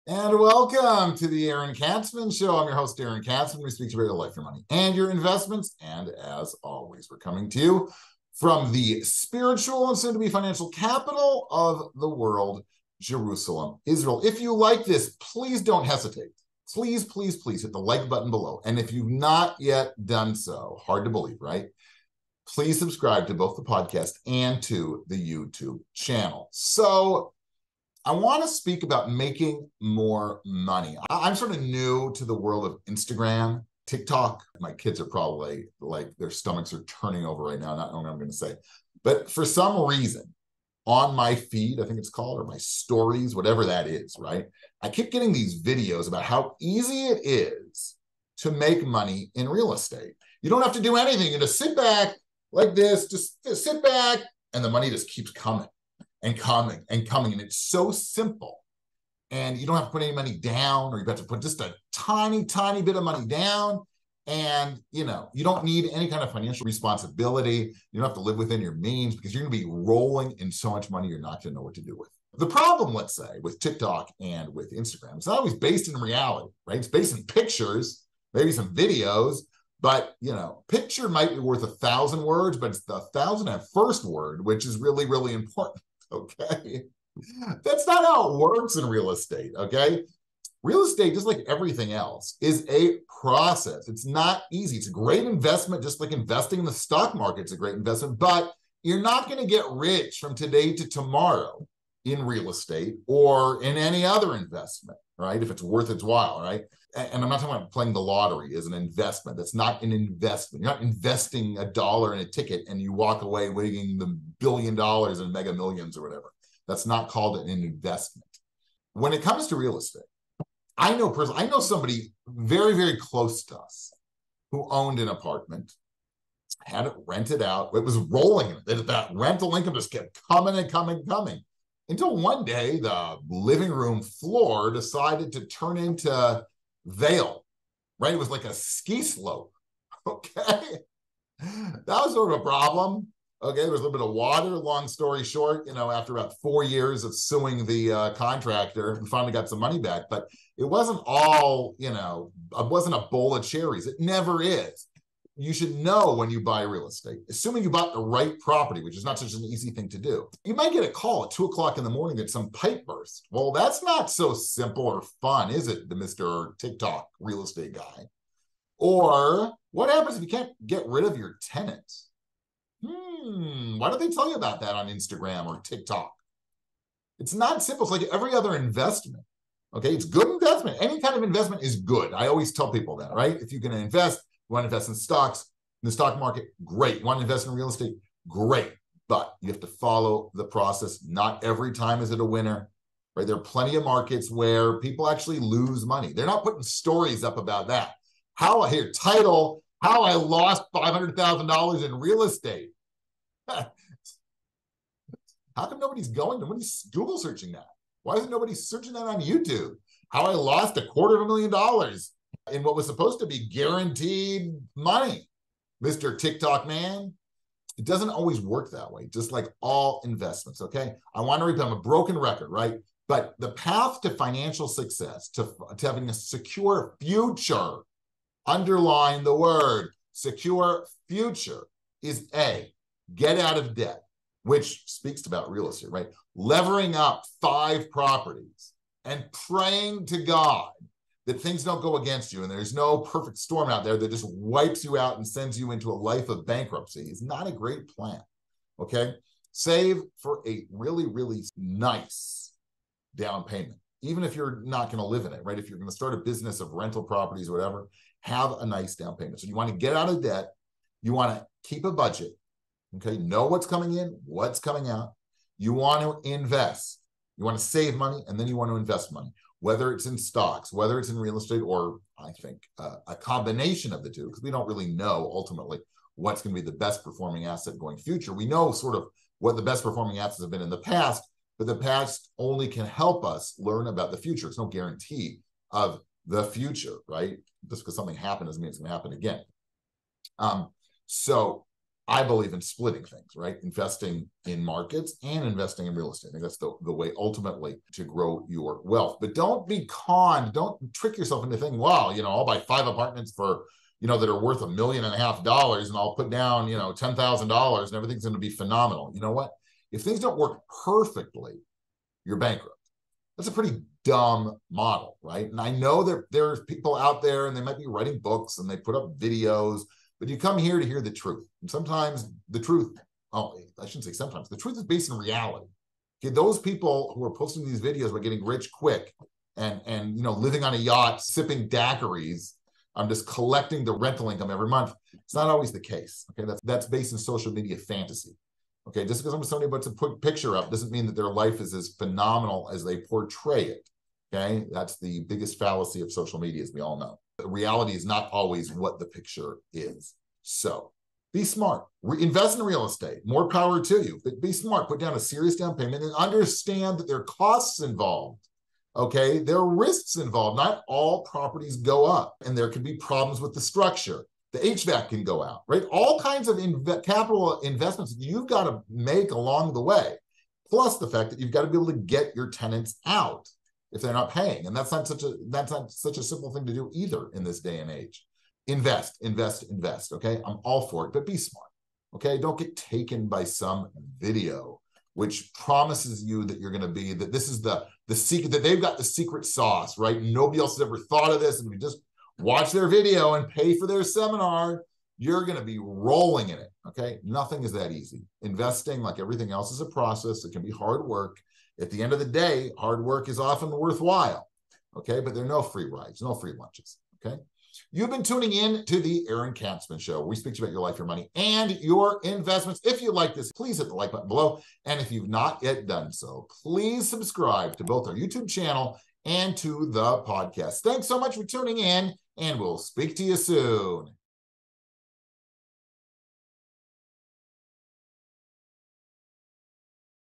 And welcome to the Aaron Katzman Show. I'm your host, Aaron Katzman. We speak to your life, your money, and your investments. And as always, we're coming to you from the spiritual and soon to be financial capital of the world, Jerusalem, Israel. If you like this, please don't hesitate. Please, please, please hit the like button below. And if you've not yet done so, hard to believe, right? Please subscribe to both the podcast and to the YouTube channel. So, I want to speak about making more money. I'm sort of new to the world of Instagram, TikTok. My kids are probably like their stomachs are turning over right now, not knowing what I'm going to say. But for some reason, on my feed, I think it's called, or my stories, whatever that is, right? I keep getting these videos about how easy it is to make money in real estate. You don't have to do anything. You just sit back like this, just sit back, and the money just keeps coming and coming and coming. And it's so simple. And you don't have to put any money down, or you have to put just a tiny, tiny bit of money down. And, you don't need any kind of financial responsibility. You don't have to live within your means because you're going to be rolling in so much money you're not going to know what to do with. The problem, let's say, with TikTok and with Instagram, it's not always based in reality, right? It's based in pictures, maybe some videos, but, picture might be worth 1,000 words, but it's the 1,001st word, which is really, really important. Okay. That's not how it works in real estate. Okay. Real estate, just like everything else, is a process. It's not easy. It's a great investment, just like investing in the stock market is a great investment, but you're not going to get rich from today to tomorrow in real estate or in any other investment, right? If it's worth its while, right? And I'm not talking about playing the lottery as an investment. That's not an investment. You're not investing $1 in a ticket and you walk away winning the $1 billion in Mega Millions or whatever. That's not called an investment. When it comes to real estate, I know somebody very, very close to us who owned an apartment, had it rented out. It was rolling. That rental income just kept coming and coming and coming until one day the living room floor decided to turn into Vail, right? It was like a ski slope. Okay. That was sort of a problem. Okay. There was a little bit of water. Long story short, after about 4 years of suing the contractor, we finally got some money back, but it wasn't all, it wasn't a bowl of cherries. It never is. You should know when you buy real estate, assuming you bought the right property, which is not such an easy thing to do. You might get a call at 2:00 in the morning that some pipe burst. Well, that's not so simple or fun, is it, the Mr. TikTok real estate guy? Or what happens if you can't get rid of your tenants? Why don't they tell you about that on Instagram or TikTok? It's not simple. It's like every other investment. Okay, it's good investment. Any kind of investment is good. I always tell people that, right? If you're going to invest, you want to invest in stocks, in the stock market, great. You want to invest in real estate, great. But you have to follow the process. Not every time is it a winner, right? There are plenty of markets where people actually lose money. They're not putting stories up about that. How I lost $500,000 in real estate. How come nobody's Google searching that? Why isn't nobody searching that on YouTube? How I lost $250,000 in what was supposed to be guaranteed money, Mr. TikTok man. It doesn't always work that way, just like all investments, okay? I want to repeat, I'm a broken record, right? But the path to financial success, to having a secure future, underline the word, secure future, is A, get out of debt, which speaks about real estate, right? Levering up 5 properties and praying to God that things don't go against you and there's no perfect storm out there that just wipes you out and sends you into a life of bankruptcy is not a great plan, okay? Save for a really, really nice down payment, even if you're not going to live in it, right? If you're going to start a business of rental properties or whatever, have a nice down payment. So you want to get out of debt. You want to keep a budget, okay? Know what's coming in, what's coming out. You want to invest. You want to save money, and then you want to invest money, whether it's in stocks, whether it's in real estate, or I think a combination of the two, because we don't really know ultimately what's going to be the best performing asset going future. We know sort of what the best performing assets have been in the past, but the past only can help us learn about the future. It's no guarantee of the future, right? Just because something happened doesn't mean it's going to happen again. So I believe in splitting things, right? Investing in markets and investing in real estate. I think that's the way ultimately to grow your wealth. But don't be conned. Don't trick yourself into thinking, wow, I'll buy 5 apartments for, that are worth $1.5 million and I'll put down, $10,000 and everything's going to be phenomenal. You know what? If things don't work perfectly, you're bankrupt. That's a pretty dumb model, right? And I know that there's people out there and they might be writing books and they put up videos, but you come here to hear the truth. And sometimes the truth, I shouldn't say sometimes, the truth is based in reality. Okay, those people who are posting these videos about getting rich quick and living on a yacht, sipping daiquiris, I'm just collecting the rental income every month. It's not always the case. Okay, that's based in social media fantasy. Okay, just because somebody puts a quick picture up doesn't mean that their life is as phenomenal as they portray it. Okay, that's the biggest fallacy of social media, as we all know. The reality is not always what the picture is. So be smart. Invest in real estate. More power to you. But be smart. Put down a serious down payment and understand that there are costs involved. Okay, there are risks involved. Not all properties go up, and there can be problems with the structure. The HVAC can go out, right? All kinds of capital investments you've got to make along the way, plus the fact that you've got to be able to get your tenants out if they're not paying. And that's not such a simple thing to do either in this day and age. Invest, invest, invest, okay? I'm all for it, but be smart, okay? Don't get taken by some video which promises you that you're going to be, that this is the secret, that they've got the secret sauce, right? Nobody else has ever thought of this, and we just watch their video and pay for their seminar, you're going to be rolling in it, okay? Nothing is that easy. Investing, like everything else, is a process. It can be hard work. At the end of the day, hard work is often worthwhile, okay? But there are no free rides, no free lunches, okay? You've been tuning in to the Aaron Katzman Show. We speak to you about your life, your money, and your investments. If you like this, please hit the like button below. And if you've not yet done so, please subscribe to both our YouTube channel and to the podcast. Thanks so much for tuning in, and we'll speak to you soon.